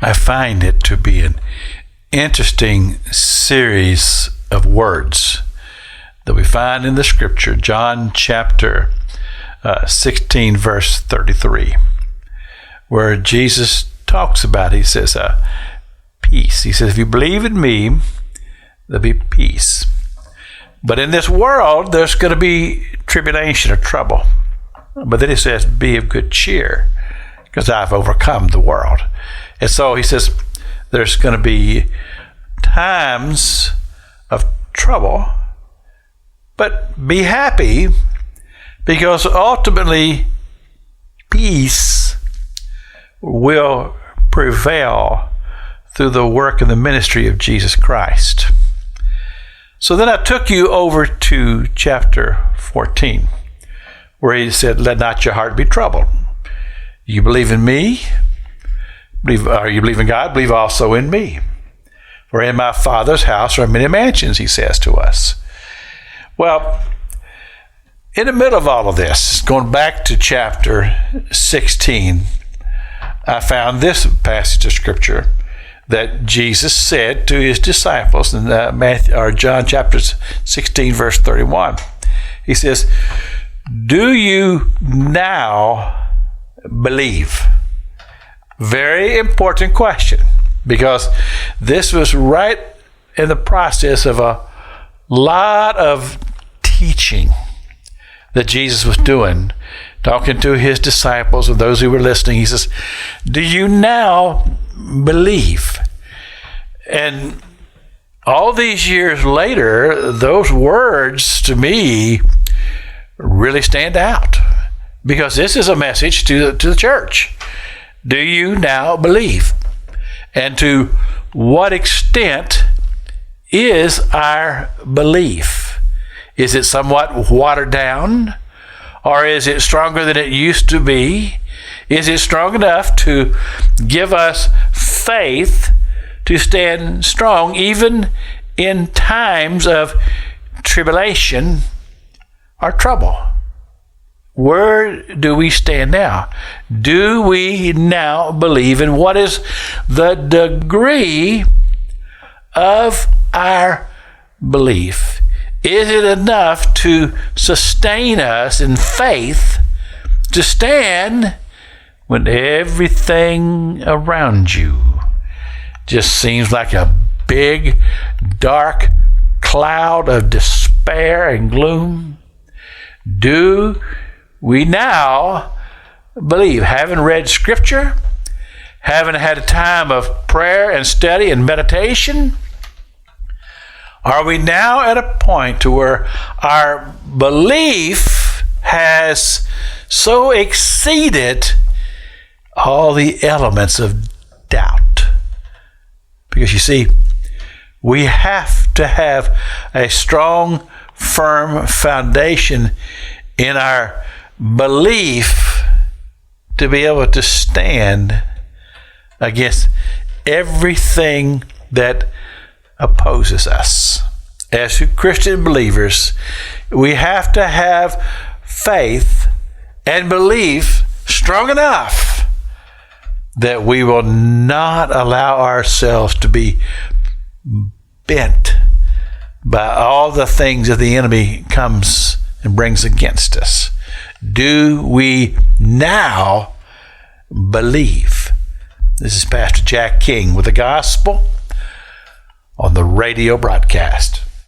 I find it to be an interesting series of words that we find in the scripture. John chapter 16, verse 33, where Jesus talks about, he says, peace. He says, if you believe in me, there'll be peace. But in this world, there's going to be tribulation or trouble. But then he says, be of good cheer, because I've overcome the world. And so he says, there's going to be times of trouble, but be happy, because ultimately peace will prevail through the work and the ministry of Jesus Christ. So then I took you over to chapter 14, where he said, let not your heart be troubled. You believe in me, you believe in God, believe also in me. For in my Father's house are many mansions, he says to us. Well, in the middle of all of this, going back to chapter 16, I found this passage of scripture that Jesus said to his disciples in John chapter 16, verse 31. He says, do you now believe? Very important question, because this was right in the process of a lot of teaching that Jesus was doing, talking to his disciples and those who were listening. He says, do you now believe? And all these years later, those words to me really stand out, because this is a message to the church. Do you now believe? And to what extent is our belief? Is it somewhat watered down? Or is it stronger than it used to be? Is it strong enough to give us faith to stand strong even in times of tribulation or trouble? Where do we stand now? Do we now believe? And what is the degree of our belief? Is it enough to sustain us in faith to stand when everything around you just seems like a big, dark cloud of despair and gloom? Do we now believe, having read scripture, having had a time of prayer and study and meditation, are we now at a point to where our belief has so exceeded all the elements of doubt? Because you see, we have to have a strong, firm foundation in our belief to be able to stand against everything that opposes us. As Christian believers, we have to have faith and belief strong enough that we will not allow ourselves to be bent by all the things that the enemy comes and brings against us. Do we now believe? This is Pastor Jack King with the gospel on the radio broadcast.